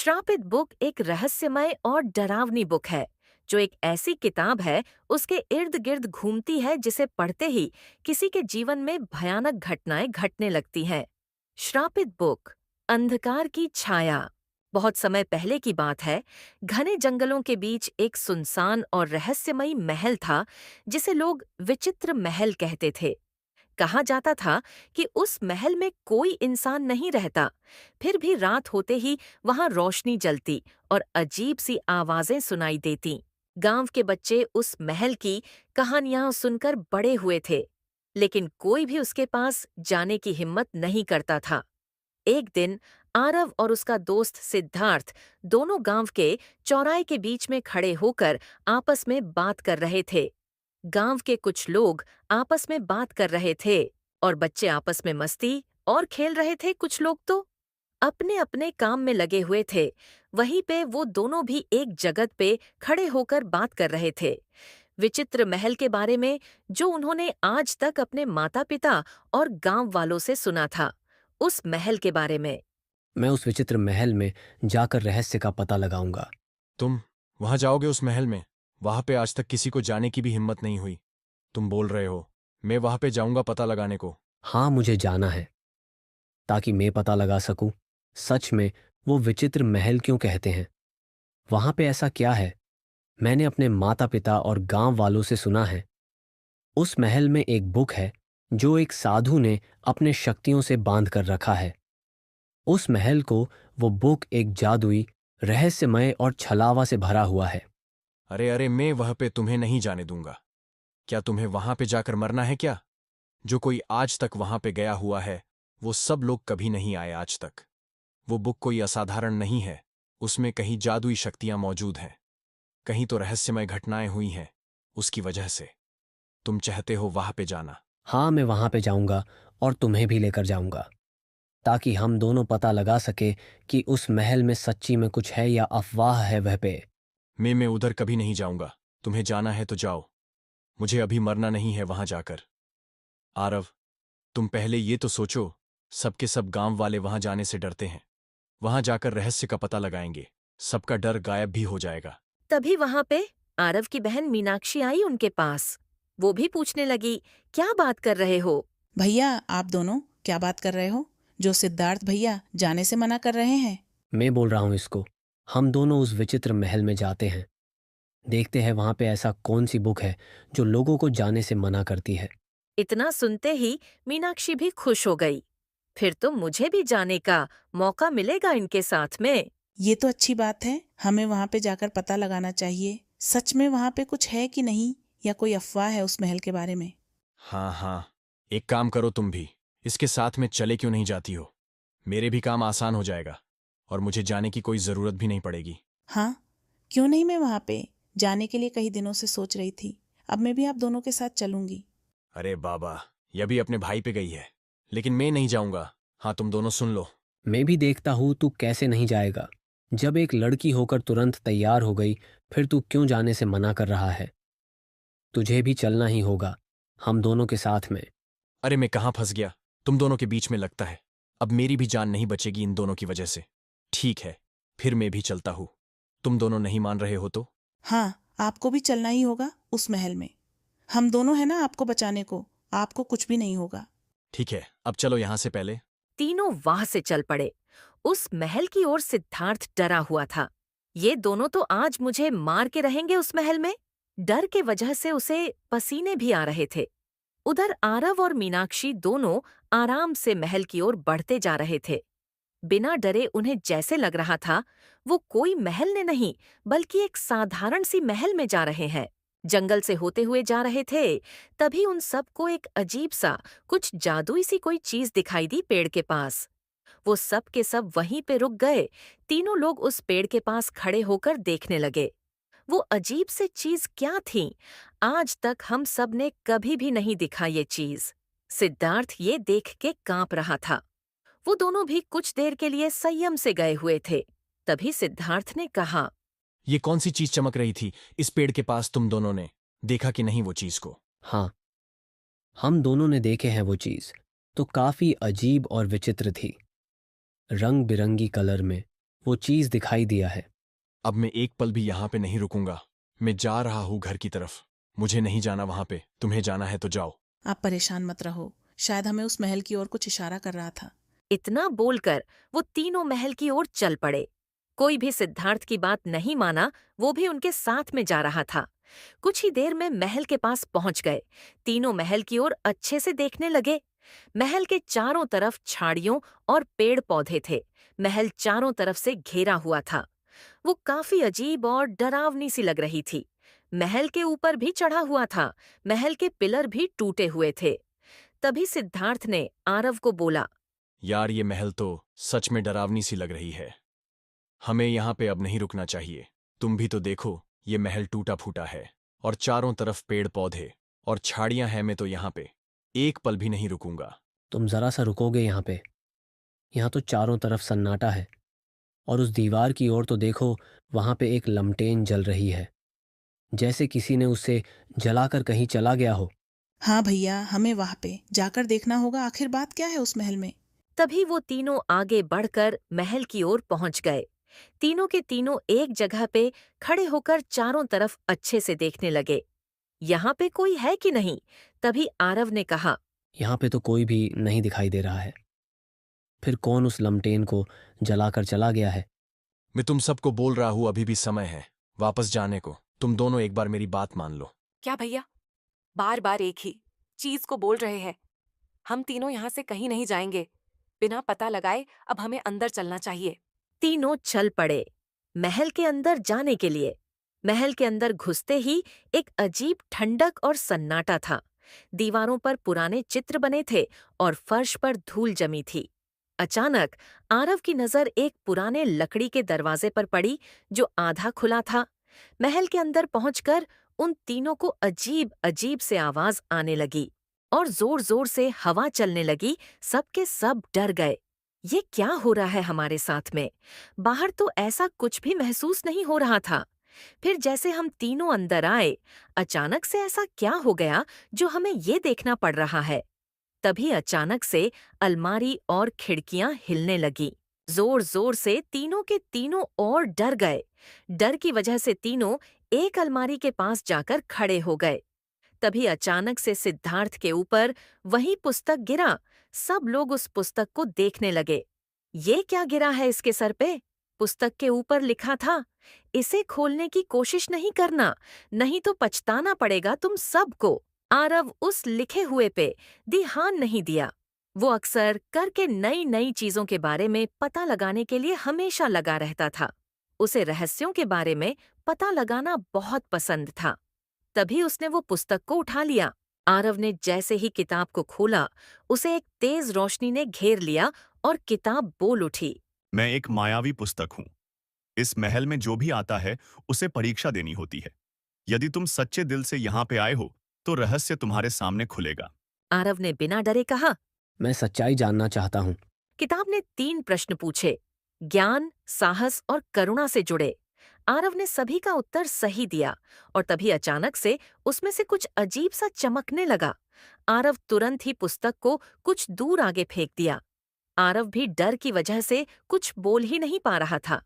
श्रापित बुक एक रहस्यमय और डरावनी बुक है जो एक ऐसी किताब है उसके इर्द गिर्द घूमती है जिसे पढ़ते ही किसी के जीवन में भयानक घटनाएं घटने लगती हैं। श्रापित बुक, अंधकार की छाया। बहुत समय पहले की बात है। घने जंगलों के बीच एक सुनसान और रहस्यमयी महल था जिसे लोग विचित्र महल कहते थे। कहा जाता था कि उस महल में कोई इंसान नहीं रहता, फिर भी रात होते ही वहां रोशनी जलती और अजीब सी आवाजें सुनाई देती। गांव के बच्चे उस महल की कहानियां सुनकर बड़े हुए थे, लेकिन कोई भी उसके पास जाने की हिम्मत नहीं करता था। एक दिन आरव और उसका दोस्त सिद्धार्थ दोनों गांव के चौराहे के बीच में खड़े होकर आपस में बात कर रहे थे। गांव के कुछ लोग आपस में बात कर रहे थे और बच्चे आपस में मस्ती और खेल रहे थे। कुछ लोग तो अपने अपने काम में लगे हुए थे। वहीं पे वो दोनों भी एक जगत पे खड़े होकर बात कर रहे थे, विचित्र महल के बारे में जो उन्होंने आज तक अपने माता पिता और गांव वालों से सुना था। उस महल के बारे में। मैं उस विचित्र महल में जाकर रहस्य का पता लगाऊंगा। तुम वहां जाओगे उस महल में? वहां पे आज तक किसी को जाने की भी हिम्मत नहीं हुई। तुम बोल रहे हो मैं वहां पे जाऊंगा पता लगाने को? हाँ, मुझे जाना है ताकि मैं पता लगा सकूं सच में वो विचित्र महल क्यों कहते हैं। वहां पे ऐसा क्या है? मैंने अपने माता पिता और गांव वालों से सुना है उस महल में एक बुक है जो एक साधु ने अपने शक्तियों से बांध कर रखा है। उस महल को वो बुक एक जादुई, रहस्यमय और छलावा से भरा हुआ है। अरे अरे, मैं वहां पे तुम्हें नहीं जाने दूंगा। क्या तुम्हें वहां पे जाकर मरना है क्या? जो कोई आज तक वहां पे गया हुआ है वो सब लोग कभी नहीं आए आज तक। वो बुक कोई असाधारण नहीं है। उसमें कहीं जादुई शक्तियां मौजूद हैं, कहीं तो रहस्यमय घटनाएं हुई हैं। उसकी वजह से तुम चाहते हो वहां पे जाना? हाँ, मैं वहां पे जाऊंगा और तुम्हें भी लेकर जाऊंगा ताकि हम दोनों पता लगा सके कि उस महल में सच्ची में कुछ है या अफवाह है वह पे। मैं उधर कभी नहीं जाऊंगा। तुम्हें जाना है तो जाओ, मुझे अभी मरना नहीं है वहां जाकर। आरव, तुम पहले ये तो सोचो, सबके सब गांव वाले वहां जाने से डरते हैं। वहां जाकर रहस्य का पता लगाएंगे, सबका डर गायब भी हो जाएगा। तभी वहां पे आरव की बहन मीनाक्षी आई उनके पास। वो भी पूछने लगी, क्या बात कर रहे हो? भैया, आप दोनों क्या बात कर रहे हो जो सिद्धार्थ भैया जाने से मना कर रहे हैं? मैं बोल रहा हूं इसको। हम दोनों उस विचित्र महल में जाते हैं, देखते हैं वहां पे ऐसा कौन सी बुक है जो लोगों को जाने से मना करती है। इतना सुनते ही मीनाक्षी भी खुश हो गई। फिर तो मुझे भी जाने का मौका मिलेगा इनके साथ में। ये तो अच्छी बात है, हमें वहां पे जाकर पता लगाना चाहिए सच में वहां पे कुछ है कि नहीं, या कोई अफवाह है उस महल के बारे में। हाँ हाँ, एक काम करो, तुम भी इसके साथ में चले क्यों नहीं जाती हो? मेरे भी काम आसान हो जाएगा और मुझे जाने की कोई जरूरत भी नहीं पड़ेगी। हाँ, क्यों नहीं, मैं वहां पे जाने के लिए कई दिनों से सोच रही थी। अब मैं भी आप दोनों के साथ चलूंगी। अरे बाबा, यह भी अपने भाई पे गई है, लेकिन मैं नहीं जाऊंगा। हाँ, तुम दोनों सुन लो। मैं भी देखता हूं तू कैसे नहीं जाएगा। जब एक लड़की होकर तुरंत तैयार हो गई, फिर तू क्यों जाने से मना कर रहा है? तुझे भी चलना ही होगा, हम दोनों के साथ में। अरे मैं कहाँ फंस गया तुम दोनों के बीच में? लगता है अब मेरी भी जान नहीं बचेगी इन दोनों की वजह से। ठीक है, फिर मैं भी चलता हूँ। तुम दोनों नहीं मान रहे हो तो? हाँ, आपको भी चलना ही होगा उस महल में। हम दोनों हैं ना आपको बचाने को, आपको कुछ भी नहीं होगा। ठीक है, अब चलो यहां से पहले। तीनों वहां से चल पड़े। उस महल की ओर सिद्धार्थ डरा हुआ था। ये दोनों तो आज मुझे मार के रहेंगे उस महल में। डर के वजह से उसे पसीने भी आ रहे थे। उधर आरव और मीनाक्षी दोनों आराम से महल की ओर बढ़ते जा रहे थे। बिना डरे उन्हें जैसे लग रहा था वो कोई महल में नहीं बल्कि एक साधारण सी महल में जा रहे हैं। जंगल से होते हुए जा रहे थे, तभी उन सबको एक अजीब सा, कुछ जादुई सी कोई चीज दिखाई दी पेड़ के पास। वो सब के सब वहीं पे रुक गए। तीनों लोग उस पेड़ के पास खड़े होकर देखने लगे। वो अजीब सी चीज क्या थी? आज तक हम सब ने कभी भी नहीं दिखा ये चीज। सिद्धार्थ ये देख के कांप रहा था। वो दोनों भी कुछ देर के लिए संयम से गए हुए थे। तभी सिद्धार्थ ने कहा, ये कौन सी चीज चमक रही थी इस पेड़ के पास? तुम दोनों ने देखा कि नहीं वो चीज को? हाँ, हम दोनों ने देखे हैं वो चीज। तो काफी अजीब और विचित्र थी। रंग बिरंगी कलर में, वो चीज दिखाई दिया है। अब मैं एक पल भी यहाँ पे नहीं रुकूंगा। मैं जा रहा हूँ घर की तरफ। मुझे नहीं जाना वहां पे। तुम्हें जाना है तो जाओ। आप परेशान मत रहो, शायद हमें उस महल की ओर कुछ इशारा कर रहा था। इतना बोलकर वो तीनों महल की ओर चल पड़े। कोई भी सिद्धार्थ की बात नहीं माना, वो भी उनके साथ में जा रहा था। कुछ ही देर में महल के पास पहुंच गए। तीनों महल की ओर अच्छे से देखने लगे। महल के चारों तरफ झाड़ियों और पेड़ पौधे थे। महल चारों तरफ से घेरा हुआ था। वो काफी अजीब और डरावनी सी लग रही थी। महल के ऊपर भी चढ़ा हुआ था। महल के पिलर भी टूटे हुए थे। तभी सिद्धार्थ ने आरव को बोला, यार ये महल तो सच में डरावनी सी लग रही है। हमें यहाँ पे अब नहीं रुकना चाहिए। तुम भी तो देखो, ये महल टूटा फूटा है और चारों तरफ पेड़ पौधे और झाड़ियां हैं। मैं तो यहाँ पे एक पल भी नहीं रुकूंगा। तुम जरा सा रुकोगे यहाँ पे? यहाँ तो चारों तरफ सन्नाटा है, और उस दीवार की ओर तो देखो, वहां पे एक लमटेन जल रही है, जैसे किसी ने उसे जलाकर कहीं चला गया हो। हाँ भैया, हमें वहां पे जाकर देखना होगा, आखिर बात क्या है उस महल में। तभी वो तीनों आगे बढ़कर महल की ओर पहुंच गए। तीनों के तीनों एक जगह पे खड़े होकर चारों तरफ अच्छे से देखने लगे। यहाँ पे कोई है कि नहीं? तभी आरव ने कहा, यहाँ पे तो कोई भी नहीं दिखाई दे रहा है। फिर कौन उस लमटेन को जलाकर चला गया है? मैं तुम सबको बोल रहा हूँ, अभी भी समय है वापस जाने को। तुम दोनों एक बार मेरी बात मान लो। क्या भैया, बार बार एक ही चीज को बोल रहे हैं? हम तीनों यहाँ से कहीं नहीं जाएंगे। बिना पता लगाए अब हमें अंदर चलना चाहिए। तीनों चल पड़े महल के अंदर जाने के लिए। महल के अंदर घुसते ही एक अजीब ठंडक और सन्नाटा था। दीवारों पर पुराने चित्र बने थे और फर्श पर धूल जमी थी। अचानक आरव की नजर एक पुराने लकड़ी के दरवाजे पर पड़ी, जो आधा खुला था। महल के अंदर पहुंचकर उन तीनों को अजीब अजीब से आवाज आने लगी और जोर जोर से हवा चलने लगी। सबके सब डर गए। ये क्या हो रहा है हमारे साथ में? बाहर तो ऐसा कुछ भी महसूस नहीं हो रहा था। फिर जैसे हम तीनों अंदर आए, अचानक से ऐसा क्या हो गया जो हमें ये देखना पड़ रहा है? तभी अचानक से अलमारी और खिड़कियां हिलने लगी। जोर जोर से तीनों के तीनों और डर गए। डर की वजह से तीनों एक अलमारी के पास जाकर खड़े हो गए। तभी अचानक से सिद्धार्थ के ऊपर वही पुस्तक गिरा। सब लोग उस पुस्तक को देखने लगे। ये क्या गिरा है इसके सर पे? पुस्तक के ऊपर लिखा था, इसे खोलने की कोशिश नहीं करना, नहीं तो पछताना पड़ेगा तुम सबको। आरव उस लिखे हुए पे ध्यान नहीं दिया। वो अक्सर करके नई नई चीजों के बारे में पता लगाने के लिए हमेशा लगा रहता था। उसे रहस्यों के बारे में पता लगाना बहुत पसंद था। तभी उसने वो पुस्तक को उठा लिया। आरव ने जैसे ही किताब को खोला, उसे एक तेज रोशनी ने घेर लिया और किताब बोल उठी। मैं एक मायावी पुस्तक हूं। इस महल में जो भी आता है उसे परीक्षा देनी होती है। यदि तुम सच्चे दिल से यहाँ पे आए हो तो रहस्य तुम्हारे सामने खुलेगा। आरव ने बिना डरे कहा। मैं सच्चाई जानना चाहता हूँ। किताब ने 3 प्रश्न पूछे, ज्ञान, साहस और करुणा से जुड़े। आरव ने सभी का उत्तर सही दिया और तभी अचानक से उसमें से कुछ अजीब सा चमकने लगा। आरव तुरंत ही पुस्तक को कुछ दूर आगे फेंक दिया। आरव भी डर की वजह से कुछ बोल ही नहीं पा रहा था।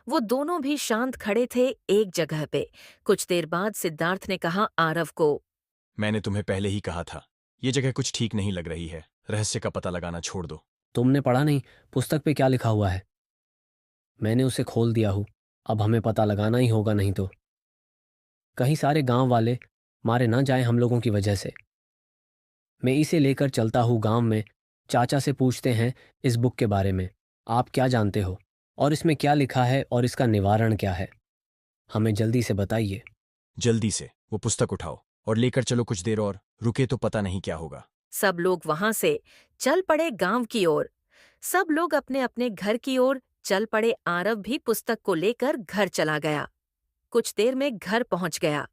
वो दोनों भी शांत खड़े थे एक जगह पे। कुछ देर बाद सिद्धार्थ ने कहा आरव को, मैंने तुम्हें पहले ही कहा था, ये जगह कुछ ठीक नहीं लग रही है। रहस्य का पता लगाना छोड़ दो। तुमने पढ़ा नहीं पुस्तक पे क्या लिखा हुआ है? मैंने उसे खोल दिया हूँ। अब हमें पता लगाना ही होगा, नहीं तो कहीं सारे गांव वाले मारे ना जाएं हम लोगों की वजह से। मैं इसे लेकर चलता हूँ गांव में। चाचा से पूछते हैं इस बुक के बारे में, आप क्या जानते हो और इसमें क्या लिखा है और इसका निवारण क्या है? हमें जल्दी से बताइए। जल्दी से वो पुस्तक उठाओ और लेकर चलो। कुछ देर और रुके तो पता नहीं क्या होगा। सब लोग वहां से चल पड़े गांव की ओर। सब लोग अपने अपने घर की ओर चल पड़े। आरव भी पुस्तक को लेकर घर चला गया। कुछ देर में घर पहुंच गया।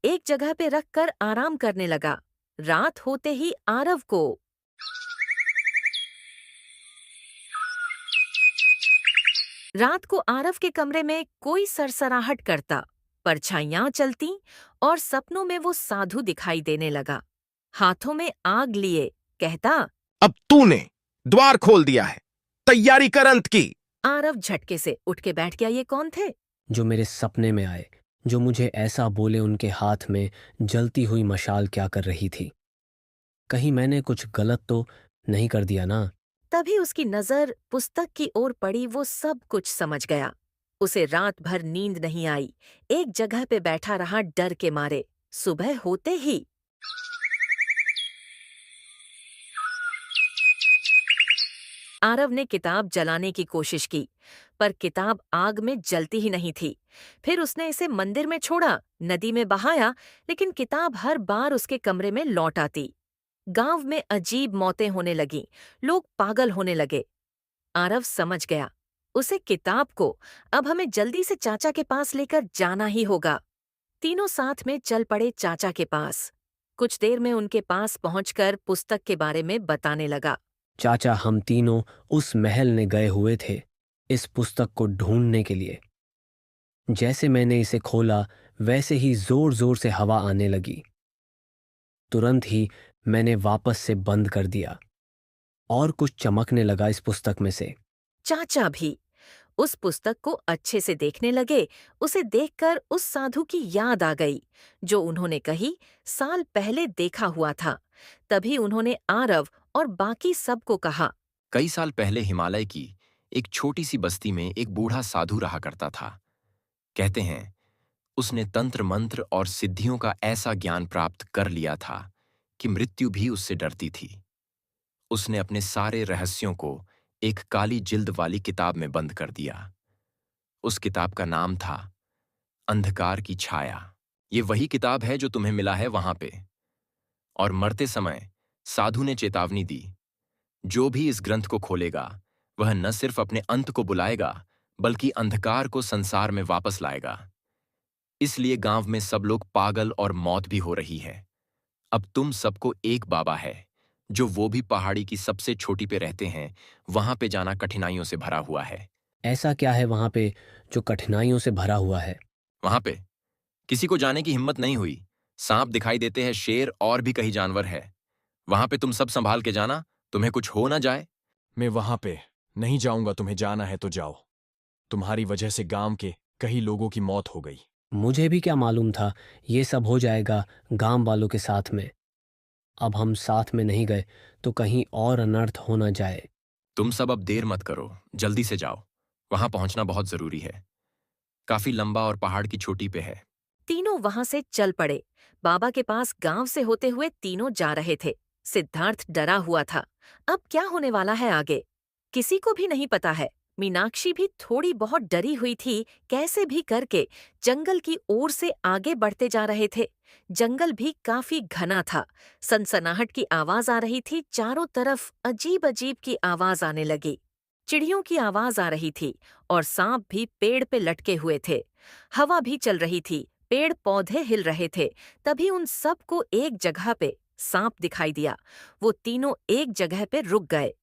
एक जगह पे रखकर आराम करने लगा। रात होते ही आरव को के कमरे में कोई सरसराहट करता, परछाइयां चलती और सपनों में वो साधु दिखाई देने लगा, हाथों में आग लिए। कहता, अब तूने द्वार खोल दिया है, तैयारी कर अंत की। आरव झटके से उठ के बैठ गया। ये कौन थे? जो मेरे सपने में आए, जो मुझे ऐसा बोले उनके हाथ में जलती हुई मशाल क्या कर रही थी। कहीं मैंने कुछ गलत तो नहीं कर दिया ना? तभी उसकी नजर पुस्तक की ओर पड़ी। वो सब कुछ समझ गया। उसे रात भर नींद नहीं आई। एक जगह पे बैठा रहा डर के मारे। सुबह होते ही आरव ने किताब जलाने की कोशिश की, पर किताब आग में जलती ही नहीं थी। फिर उसने इसे मंदिर में छोड़ा, नदी में बहाया, लेकिन किताब हर बार उसके कमरे में लौट आती। गांव में अजीब मौतें होने लगीं, लोग पागल होने लगे। आरव समझ गया, उसे किताब को अब हमें जल्दी से चाचा के पास लेकर जाना ही होगा। तीनों साथ में चल पड़े चाचा के पास। कुछ देर में उनके पास पहुंचकर पुस्तक के बारे में बताने लगा। चाचा, हम तीनों उस महल में गए हुए थे इस पुस्तक को ढूंढने के लिए। जैसे मैंने इसे खोला वैसे ही जोर जोर से हवा आने लगी। तुरंत ही मैंने वापस से बंद कर दिया और कुछ चमकने लगा इस पुस्तक में से। चाचा भी उस पुस्तक को अच्छे से देखने लगे। उसे देखकर उस साधु की याद आ गई, जो उन्होंने कही साल पहले देखा हुआ था। तभी उन्होंने आरव और बाकी सबको कहा, कई साल पहले हिमालय की एक छोटी सी बस्ती में एक बूढ़ा साधु रहा करता था। कहते हैं उसने तंत्र मंत्र और सिद्धियों का ऐसा ज्ञान प्राप्त कर लिया था कि मृत्यु भी उससे डरती थी। उसने अपने सारे रहस्यों को एक काली जिल्द वाली किताब में बंद कर दिया। उस किताब का नाम था अंधकार की छाया। ये वही किताब है जो तुम्हें मिला है वहां पे। और मरते समय साधु ने चेतावनी दी, जो भी इस ग्रंथ को खोलेगा वह न सिर्फ अपने अंत को बुलाएगा बल्कि अंधकार को संसार में वापस लाएगा। इसलिए गांव में सब लोग पागल और मौत भी हो रही है। अब तुम सबको एक बाबा है, जो वो भी पहाड़ी की सबसे छोटी पे रहते हैं। वहां पे जाना कठिनाइयों से भरा हुआ है। ऐसा क्या है वहां पे जो कठिनाइयों से भरा हुआ है? वहां पे किसी को जाने की हिम्मत नहीं हुई। सांप दिखाई देते हैं, शेर और भी कई जानवर है। वहां पे तुम सब संभाल के जाना, तुम्हें कुछ हो ना जाए। मैं वहां पे नहीं जाऊंगा। तुम्हें जाना है तो जाओ। तुम्हारी वजह से गांव के कई लोगों की मौत हो गई। मुझे भी क्या मालूम था ये सब हो जाएगा गांव वालों के साथ में। अब हम साथ में नहीं गए तो कहीं और अनर्थ हो ना जाए। तुम सब अब देर मत करो, जल्दी से जाओ। वहां पहुंचना बहुत जरूरी है। काफी लंबा और पहाड़ की चोटी पे है। तीनों वहां से चल पड़े। बाबा के पास गांव से होते हुए तीनों जा रहे थे। सिद्धार्थ डरा हुआ था। अब क्या होने वाला है आगे, किसी को भी नहीं पता है। मीनाक्षी भी थोड़ी बहुत डरी हुई थी। कैसे भी करके जंगल की ओर से आगे बढ़ते जा रहे थे। जंगल भी काफी घना था। सनसनाहट की आवाज आ रही थी। चारों तरफ अजीब अजीब की आवाज आने लगी। चिड़ियों की आवाज आ रही थी और सांप भी पेड़ पे लटके हुए थे। हवा भी चल रही थी, पेड़ पौधे हिल रहे थे। तभी उन सब को एक जगह पे सांप दिखाई दिया। वो तीनों एक जगह पे रुक गए।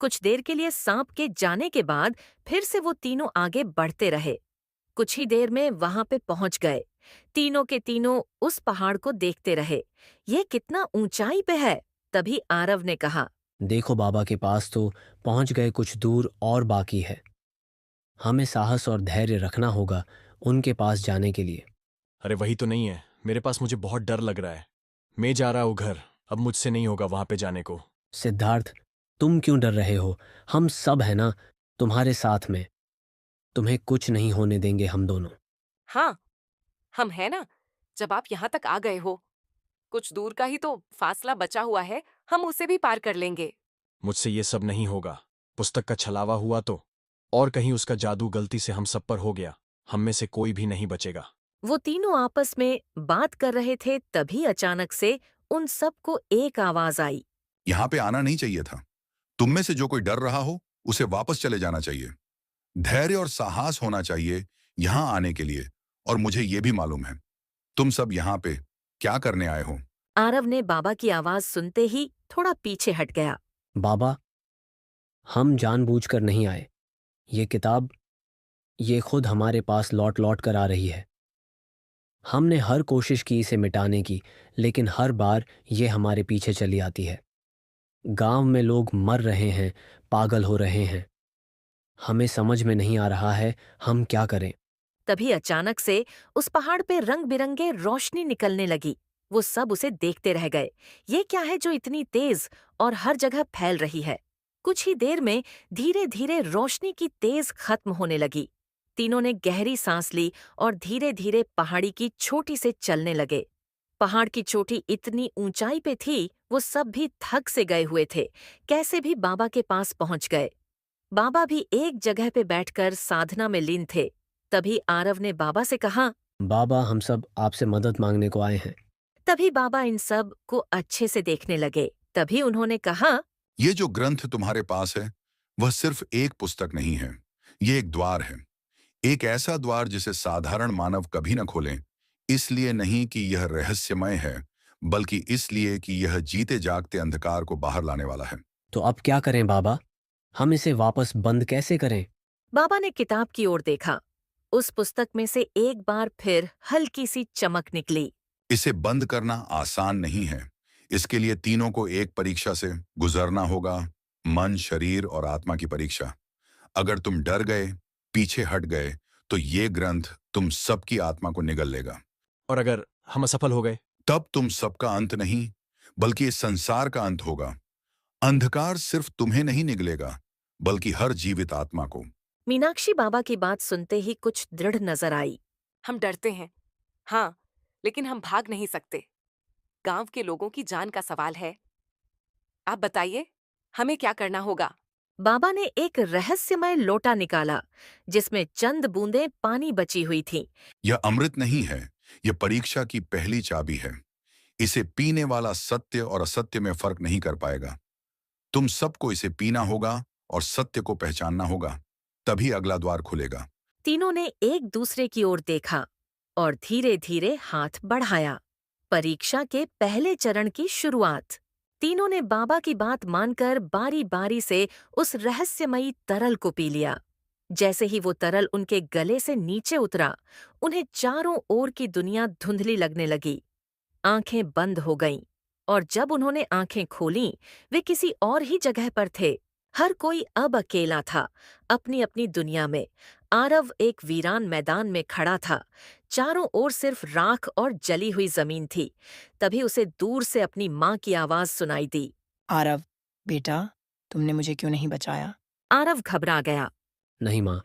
कुछ देर के लिए सांप के जाने के बाद फिर से वो तीनों आगे बढ़ते रहे। कुछ ही देर में वहां पे पहुंच गए। तीनों के तीनों उस पहाड़ को देखते रहे। ये कितना ऊंचाई पे है। तभी आरव ने कहा, देखो, बाबा के पास तो पहुंच गए, कुछ दूर और बाकी है। हमें साहस और धैर्य रखना होगा उनके पास जाने के लिए। अरे वही तो नहीं है मेरे पास। मुझे बहुत डर लग रहा है। मैं जा रहा हूँ घर। अब मुझसे नहीं होगा वहां पे जाने को। सिद्धार्थ, तुम क्यों डर रहे हो? हम सब है ना तुम्हारे साथ में। तुम्हें कुछ नहीं होने देंगे हम दोनों। हाँ, हम है ना। जब आप यहाँ तक आ गए हो, कुछ दूर का ही तो फासला बचा हुआ है, हम उसे भी पार कर लेंगे। मुझसे ये सब नहीं होगा। पुस्तक का छलावा हुआ तो, और कहीं उसका जादू गलती से हम सब पर हो गया, हम में से कोई भी नहीं बचेगा। वो तीनों आपस में बात कर रहे थे। तभी अचानक से उन सबको एक आवाज आई, यहाँ पे आना नहीं चाहिए था। तुम में से जो कोई डर रहा हो उसे वापस चले जाना चाहिए। धैर्य और साहस होना चाहिए यहाँ आने के लिए। और मुझे ये भी मालूम है तुम सब यहाँ पे क्या करने आए हो। आरव ने बाबा की आवाज सुनते ही थोड़ा पीछे हट गया। बाबा, हम जानबूझकर नहीं आए। ये किताब, ये खुद हमारे पास लौट लौट कर आ रही है। हमने हर कोशिश की इसे मिटाने की, लेकिन हर बार ये हमारे पीछे चली आती है। गांव में लोग मर रहे हैं, पागल हो रहे हैं। हमें समझ में नहीं आ रहा है हम क्या करें। तभी अचानक से उस पहाड़ पे रंग बिरंगे रोशनी निकलने लगी। वो सब उसे देखते रह गए। ये क्या है जो इतनी तेज और हर जगह फैल रही है? कुछ ही देर में धीरे धीरे रोशनी की तेज खत्म होने लगी। तीनों ने गहरी सांस ली और धीरे धीरे पहाड़ी की चोटी से चलने लगे। पहाड़ की चोटी इतनी ऊंचाई पे थी, वो सब भी थक से गए हुए थे। कैसे भी बाबा के पास पहुंच गए। बाबा भी एक जगह पे बैठकर साधना में लीन थे। तभी आरव ने बाबा से कहा। बाबा, हम सब आपसे मदद मांगने को आए हैं। तभी बाबा इन सब को अच्छे से देखने लगे। तभी उन्होंने कहा, ये जो ग्रंथ तुम्हारे पास है वह सिर्फ एक पुस्तक नहीं है, ये एक द्वार है। एक ऐसा द्वार जिसे साधारण मानव कभी न खोलें, इसलिए नहीं कि यह रहस्यमय है, बल्कि इसलिए कि यह जीते जागते अंधकार को बाहर लाने वाला है। तो अब क्या करें बाबा? हम इसे वापस बंद कैसे करें? बाबा ने किताब की ओर देखा। उस पुस्तक में से एक बार फिर हल्की सी चमक निकली। इसे बंद करना आसान नहीं है। इसके लिए तीनों को एक परीक्षा से गुजरना होगा, मन, शरीर और आत्मा की परीक्षा। अगर तुम डर गए, पीछे हट गए, तो ये ग्रंथ तुम सबकी आत्मा को निगल लेगा। और अगर हम असफल हो गए? तब तुम सबका अंत नहीं, बल्कि इस संसार का अंत होगा। अंधकार सिर्फ तुम्हें नहीं निगलेगा, बल्कि हर जीवित आत्मा को। मीनाक्षी बाबा की बात सुनते ही कुछ दृढ़ नजर आई। हम डरते हैं, हाँ, लेकिन हम भाग नहीं सकते। गांव के लोगों की जान का सवाल है। आप बताइए, हमें क्या करना होगा? बाबा ने एक रहस्यमय लोटा निकाला, जिसमें चंद बूंदें पानी बची हुई थीं। यह अमृत नहीं है, यह परीक्षा की पहली चाबी है। इसे पीने वाला सत्य और असत्य में फर्क नहीं कर पाएगा। तुम सबको इसे पीना होगा और सत्य को पहचानना होगा, तभी अगला द्वार खुलेगा। तीनों ने एक दूसरे की ओर देखा और धीरे धीरे हाथ बढ़ाया। परीक्षा के पहले चरण की शुरुआत। तीनों ने बाबा की बात मानकर बारी बारी से उस रहस्यमयी तरल को पी लिया। जैसे ही वो तरल उनके गले से नीचे उतरा, उन्हें चारों ओर की दुनिया धुंधली लगने लगी। आंखें बंद हो गईं और जब उन्होंने आंखें खोलीं, वे किसी और ही जगह पर थे। हर कोई अब अकेला था, अपनी अपनी दुनिया में। आरव एक वीरान मैदान में खड़ा था। चारों ओर सिर्फ राख और जली हुई जमीन थी। तभी उसे दूर से अपनी माँ की आवाज सुनाई दी। आरव, बेटा, तुमने मुझे क्यों नहीं बचाया? आरव घबरा गया, नहीं माँ,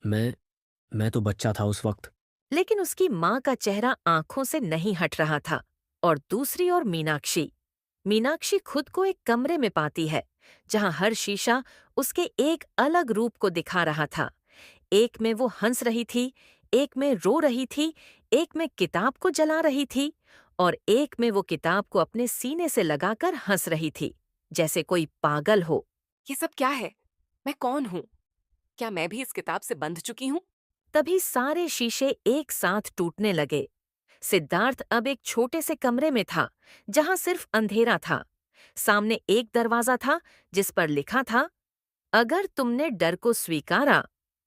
मैं तो बच्चा था उस वक्त। लेकिन उसकी माँ का चेहरा आंखों से नहीं हट रहा था। और दूसरी ओर मीनाक्षी खुद को एक कमरे में पाती है, जहां हर शीशा उसके एक अलग रूप को दिखा रहा था। एक में वो हंस रही थी, एक में रो रही थी, एक में किताब को जला रही थी और एक में वो किताब को अपने सीने से लगाकर हंस रही थी, जैसे कोई पागल हो। ये सब क्या है? मैं कौन हूँ? क्या मैं भी इस किताब से बंध चुकी हूँ? तभी सारे शीशे एक साथ टूटने लगे। सिद्धार्थ अब एक छोटे से कमरे में था, जहां सिर्फ अंधेरा था। सामने एक दरवाजा था, जिस पर लिखा था, अगर तुमने डर को स्वीकारा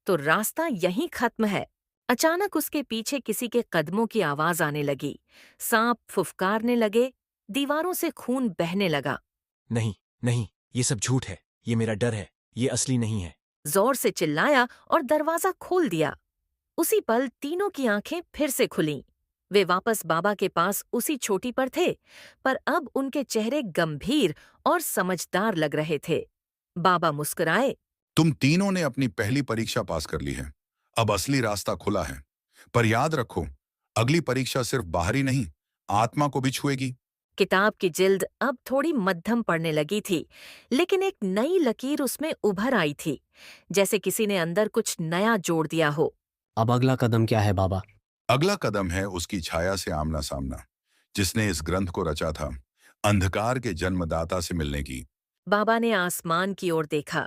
तो रास्ता यहीं खत्म है। अचानक उसके पीछे किसी के कदमों की आवाज आने लगी। सांप फुफकारने लगे, दीवारों से खून बहने लगा। नहीं, नहीं, ये सब झूठ है। ये मेरा डर है, ये असली नहीं है। जोर से चिल्लाया और दरवाजा खोल दिया। उसी पल तीनों की आंखें फिर से खुलीं। वे वापस बाबा के पास उसी चोटी पर थे, पर अब उनके चेहरे गंभीर और समझदार लग रहे थे। बाबा मुस्कुराए। तुम तीनों ने अपनी पहली परीक्षा पास कर ली है, अब असली रास्ता खुला है। पर याद रखो, अगली परीक्षा सिर्फ बाहरी नहीं, आत्मा को भी छुएगी। किताब की जिल्द अब थोड़ी मध्यम पड़ने लगी थी, लेकिन एक नई लकीर उसमें उभर आई थी, जैसे किसी ने अंदर कुछ नया जोड़ दिया हो। अब अगला कदम क्या है बाबा? अगला कदम है उसकी छाया से आमना सामना, जिसने इस ग्रंथ को रचा था, अंधकार के जन्मदाता से मिलने की। बाबा ने आसमान की ओर देखा।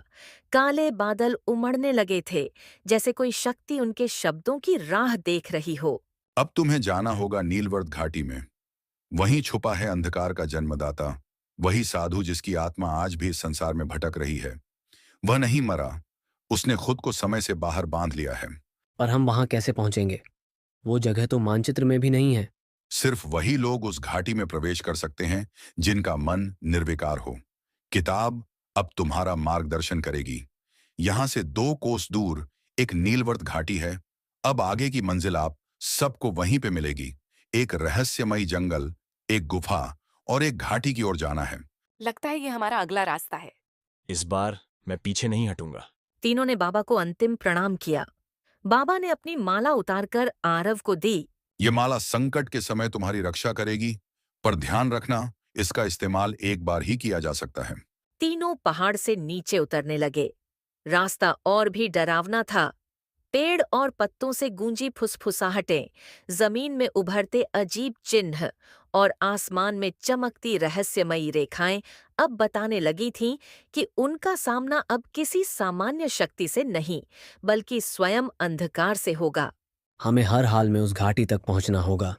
काले बादल उमड़ने लगे थे, जैसे कोई शक्ति उनके शब्दों की राह देख रही हो। अब तुम्हें जाना होगा नीलवर्त घाटी में। वहीं छुपा है अंधकार का जन्मदाता, वही साधु जिसकी आत्मा आज भी इस संसार में भटक रही है। वह नहीं मरा, उसने खुद को समय से बाहर बांध लिया है। पर हम वहां कैसे पहुंचेंगे? वो जगह तो मानचित्र में भी नहीं है। सिर्फ वही लोग उस घाटी में प्रवेश कर सकते हैं जिनका मन निर्विकार हो। किताब अब तुम्हारा मार्गदर्शन करेगी। यहां से 2 कोस दूर एक नीलवर्त घाटी है। अब आगे की मंजिल आप सबको वहीं पे मिलेगी। एक रहस्यमयी जंगल, एक गुफा और एक घाटी की ओर जाना है। लगता है ये हमारा अगला रास्ता है। इस बार मैं पीछे नहीं हटूंगा। तीनों ने बाबा को अंतिम प्रणाम किया। बाबा ने अपनी माला उतारकर आरव को दी। ये माला संकट के समय तुम्हारी रक्षा करेगी, पर ध्यान रखना इसका इस्तेमाल एक बार ही किया जा सकता है। तीनों पहाड़ से नीचे उतरने लगे। रास्ता और भी डरावना था। पेड़ और पत्तों से गूंजी फुसफुसाहटें, जमीन में उभरते अजीब चिन्ह और आसमान में चमकती रहस्यमयी रेखाएं अब बताने लगी थीं कि उनका सामना अब किसी सामान्य शक्ति से नहीं, बल्कि स्वयं अंधकार से होगा। हमें हर हाल में उस घाटी तक पहुंचना होगा,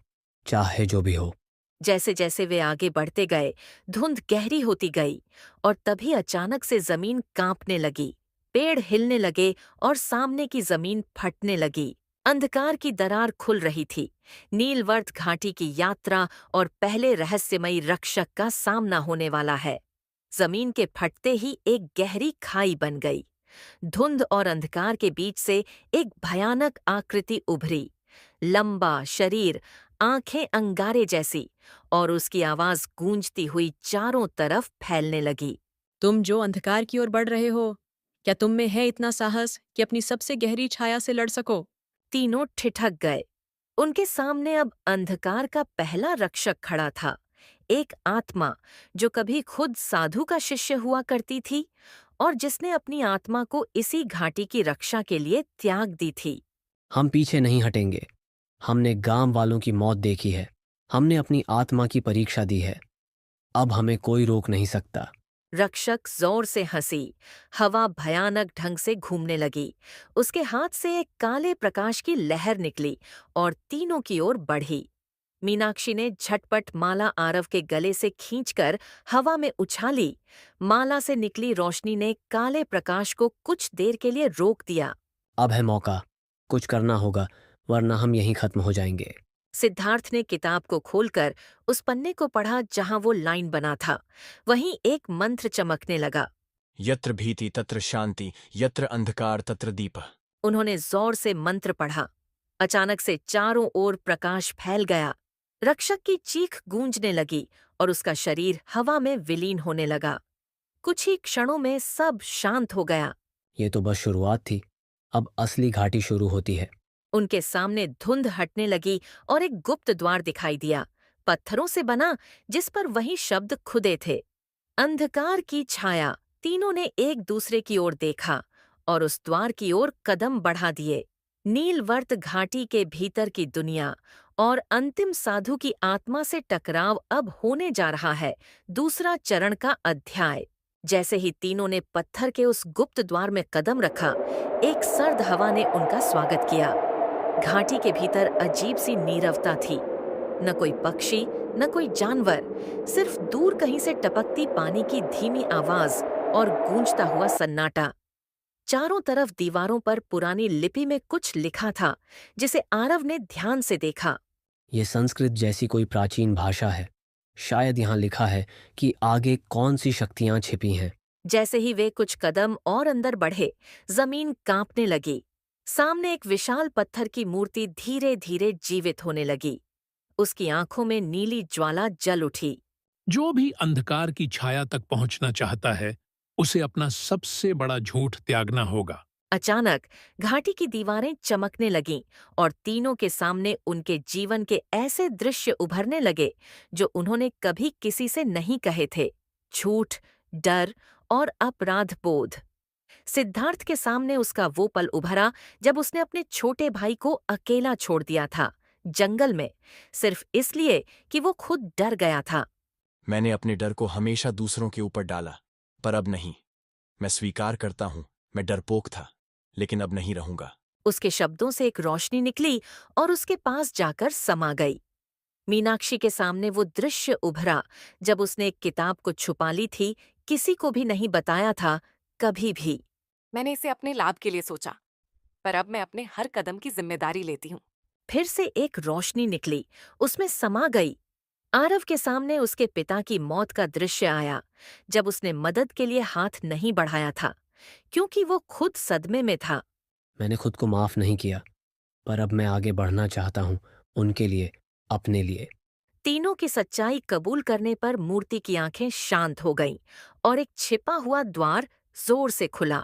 चाहे जो भी हो। जैसे जैसे वे आगे बढ़ते गए, धुंध गहरी होती गई और तभी अचानक से जमीन कांपने लगी। पेड़ हिलने लगे और सामने की जमीन फटने लगी। अंधकार की दरार खुल रही थी। नीलवर्त घाटी की यात्रा और पहले रहस्यमयी रक्षक का सामना होने वाला है। जमीन के फटते ही एक गहरी खाई बन गई। धुंध और अंधकार के बीच से एक भयानक आकृति उभरी। लंबा शरीर, आंखें अंगारे जैसी, और उसकी आवाज गूंजती हुई चारों तरफ फैलने लगी। तुम जो अंधकार की ओर बढ़ रहे हो, क्या तुम में है इतना साहस कि अपनी सबसे गहरी छाया से लड़ सको? तीनों ठिठक गए। उनके सामने अब अंधकार का पहला रक्षक खड़ा था। एक आत्मा जो कभी खुद साधु का शिष्य हुआ करती थी और जिसने अपनी आत्मा को इसी घाटी की रक्षा के लिए त्याग दी थी। हम पीछे नहीं हटेंगे। हमने गांव वालों की मौत देखी है। हमने अपनी आत्मा की परीक्षा दी है। अब हमें कोई रोक नहीं सकता। रक्षक जोर से हंसी। हवा भयानक ढंग से घूमने लगी। उसके हाथ से एक काले प्रकाश की लहर निकली और तीनों की ओर बढ़ी। मीनाक्षी ने झटपट माला आरव के गले से खींचकर हवा में उछाली। माला से निकली रोशनी ने काले प्रकाश को कुछ देर के लिए रोक दिया। अब है मौका। कुछ करना होगा, वरना हम यहीं खत्म हो जाएंगे। सिद्धार्थ ने किताब को खोलकर उस पन्ने को पढ़ा जहां वो लाइन बना था। वहीं एक मंत्र चमकने लगा। यत्र भीति तत्र शांति, यत्र अंधकार तत्र दीप। उन्होंने जोर से मंत्र पढ़ा। अचानक से चारों ओर प्रकाश फैल गया। रक्षक की चीख गूंजने लगी और उसका शरीर हवा में विलीन होने लगा। कुछ ही क्षणों में सब शांत हो गया। ये तो बस शुरुआत थी। अब असली घाटी शुरू होती है। उनके सामने धुंध हटने लगी और एक गुप्त द्वार दिखाई दिया, पत्थरों से बना, जिस पर वही शब्द खुदे थे। अंधकार की छाया। तीनों ने एक दूसरे की ओर देखा और उस द्वार की ओर कदम बढ़ा दिए। नीलवर्त घाटी के भीतर की दुनिया और अंतिम साधु की आत्मा से टकराव अब होने जा रहा है। दूसरा चरण का अध्याय। जैसे ही तीनों ने पत्थर के उस गुप्त द्वार में कदम रखा, एक सर्द हवा ने उनका स्वागत किया। घाटी के भीतर अजीब सी नीरवता थी। न कोई पक्षी, न कोई जानवर, सिर्फ दूर कहीं से टपकती पानी की धीमी आवाज और गूंजता हुआ सन्नाटा। चारों तरफ दीवारों पर पुरानी लिपि में कुछ लिखा था, जिसे आरव ने ध्यान से देखा। ये संस्कृत जैसी कोई प्राचीन भाषा है। शायद यहाँ लिखा है कि आगे कौन सी शक्तियाँ छिपी हैं। जैसे ही वे कुछ कदम और अंदर बढ़े, जमीन कांपने लगी। सामने एक विशाल पत्थर की मूर्ति धीरे धीरे जीवित होने लगी। उसकी आंखों में नीली ज्वाला जल उठी। जो भी अंधकार की छाया तक पहुंचना चाहता है, उसे अपना सबसे बड़ा झूठ त्यागना होगा। अचानक घाटी की दीवारें चमकने लगीं और तीनों के सामने उनके जीवन के ऐसे दृश्य उभरने लगे जो उन्होंने कभी किसी से नहीं कहे थे। झूठ, डर और अपराध बोध। सिद्धार्थ के सामने उसका वो पल उभरा जब उसने अपने छोटे भाई को अकेला छोड़ दिया था, जंगल में, सिर्फ इसलिए कि वो खुद डर गया था। मैंने अपने डर को हमेशा दूसरों के ऊपर डाला, पर अब नहीं। मैं स्वीकार करता हूं, मैं डरपोक था, लेकिन अब नहीं रहूंगा। उसके शब्दों से एक रोशनी निकली और उसके पास जाकर समा गई। मीनाक्षी के सामने वो दृश्य उभरा जब उसने एक किताब को छुपा ली थी, किसी को भी नहीं बताया था, कभी भी। मैंने इसे अपने लाभ के लिए सोचा, पर अब मैं अपने हर कदम की जिम्मेदारी लेती हूँ। फिर से एक रोशनी निकली, उसमें समा गई। आरव के सामने उसके पिता की मौत का दृश्य आया, जब उसने मदद के लिए हाथ नहीं बढ़ाया था। क्योंकि वो खुद सदमे में था। मैंने खुद को माफ नहीं किया, पर अब मैं आगे बढ़ना चाहता हूँ, उनके लिए, अपने लिए। तीनों की सच्चाई कबूल करने पर मूर्ति की आंखें शांत हो गईं और एक छिपा हुआ द्वार जोर से खुला।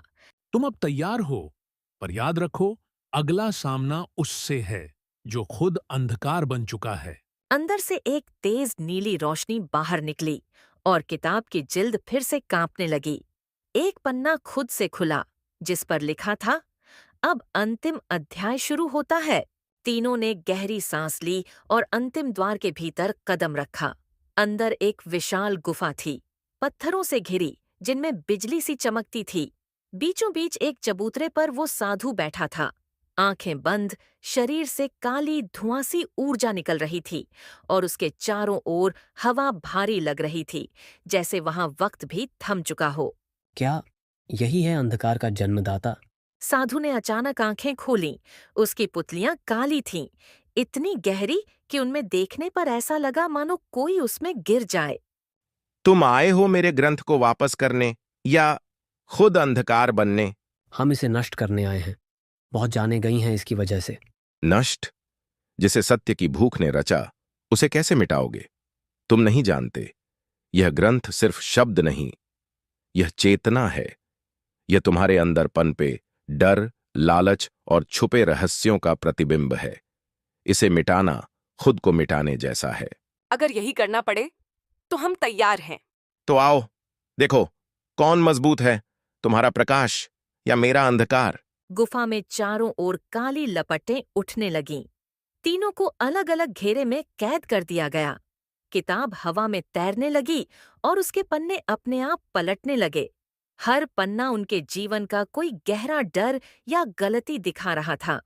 तुम अब तैयार हो, पर याद रखो, अगला सामना उससे है जो खुद अंधकार बन चुका है। अंदर से एक तेज नीली रोशनी बाहर निकली और किताब की जिल्द फिर से कांपने लगी। एक पन्ना खुद से खुला, जिस पर लिखा था, अब अंतिम अध्याय शुरू होता है। तीनों ने गहरी सांस ली और अंतिम द्वार के भीतर कदम रखा। अंदर एक विशाल गुफा थी, पत्थरों से घिरी, जिनमें बिजली सी चमकती थी। बीचों बीच एक चबूतरे पर वो साधु बैठा था। आंखें बंद, शरीर से काली धुआंसी ऊर्जा निकल रही थी और उसके चारों ओर हवा भारी लग रही थी, जैसे वहां वक्त भी थम चुका हो। क्या यही है अंधकार का जन्मदाता? साधु ने अचानक आंखें खोलीं। उसकी पुतलियां काली थीं, इतनी गहरी कि उनमें देखने पर ऐसा लगा मानो कोई उसमें गिर जाए। तुम आए हो मेरे ग्रंथ को वापस करने या खुद अंधकार बनने? हम इसे नष्ट करने आए हैं। बहुत जाने गई हैं इसकी वजह से। नष्ट? जिसे सत्य की भूख ने रचा, उसे कैसे मिटाओगे? तुम नहीं जानते, यह ग्रंथ सिर्फ शब्द नहीं, यह चेतना है। यह तुम्हारे अंदर पनपे डर, लालच और छुपे रहस्यों का प्रतिबिंब है। इसे मिटाना खुद को मिटाने जैसा है। अगर यही करना पड़े तो हम तैयार हैं। तो आओ, देखो कौन मजबूत है, तुम्हारा प्रकाश या मेरा अंधकार। गुफा में चारों ओर काली लपटें उठने लगीं। तीनों को अलग अलग घेरे में कैद कर दिया गया। किताब हवा में तैरने लगी और उसके पन्ने अपने आप पलटने लगे। हर पन्ना उनके जीवन का कोई गहरा डर या गलती दिखा रहा था।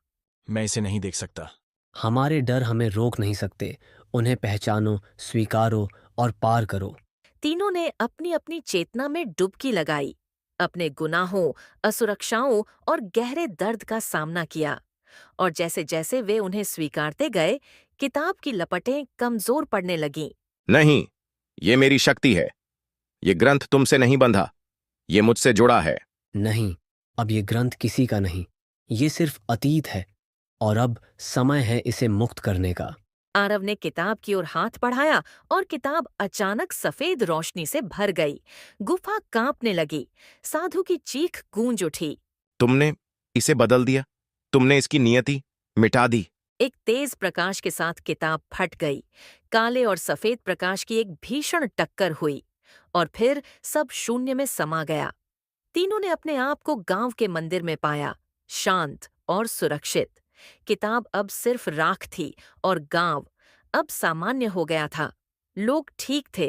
मैं इसे नहीं देख सकता। हमारे डर हमें रोक नहीं सकते। उन्हें पहचानो, स्वीकारो और पार करो। तीनों ने अपनी अपनी चेतना में डुबकी लगाई, अपने गुनाहों, असुरक्षाओं और गहरे दर्द का सामना किया। और जैसे जैसे वे उन्हें स्वीकारते गए, किताब की लपटें कमजोर पड़ने लगीं। नहीं, ये मेरी शक्ति है। ये ग्रंथ तुमसे नहीं बंधा, ये मुझसे जुड़ा है। नहीं, अब ये ग्रंथ किसी का नहीं, ये सिर्फ अतीत है और अब समय है इसे मुक्त करने का। आरव ने किताब की ओर हाथ बढ़ाया और किताब अचानक सफेद रोशनी से भर गई। गुफा कांपने लगी। साधु की चीख गूंज उठी। तुमने इसे बदल दिया, तुमने इसकी नियति मिटा दी। एक तेज प्रकाश के साथ किताब फट गई। काले और सफेद प्रकाश की एक भीषण टक्कर हुई और फिर सब शून्य में समा गया। तीनों ने अपने आप को गांव के मंदिर में पाया, शांत और सुरक्षित। किताब अब सिर्फ राख थी और गांव अब सामान्य हो गया था। लोग ठीक थे,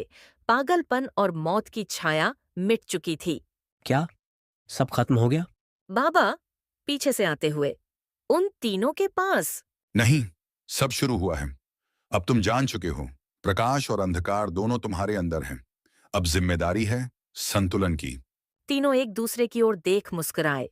पागलपन और मौत की छाया मिट चुकी थी। क्या सब खत्म हो गया? बाबा पीछे से आते हुए, उन तीनों के पास। नहीं, सब शुरू हुआ है। अब तुम जान चुके हो, प्रकाश और अंधकार दोनों तुम्हारे अंदर हैं। अब जिम्मेदारी है संतुलन की। तीनों एक दूसरे की ओर देख मुस्कुराए।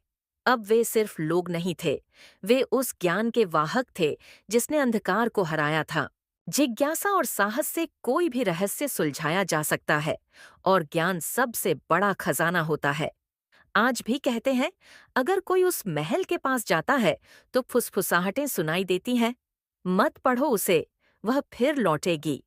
अब वे सिर्फ लोग नहीं थे, वे उस ज्ञान के वाहक थे जिसने अंधकार को हराया था। जिज्ञासा और साहस से कोई भी रहस्य सुलझाया जा सकता है और ज्ञान सबसे बड़ा खजाना होता है। आज भी कहते हैं, अगर कोई उस महल के पास जाता है तो फुसफुसाहटें सुनाई देती हैं। मत पढ़ो उसे, वह फिर लौटेगी।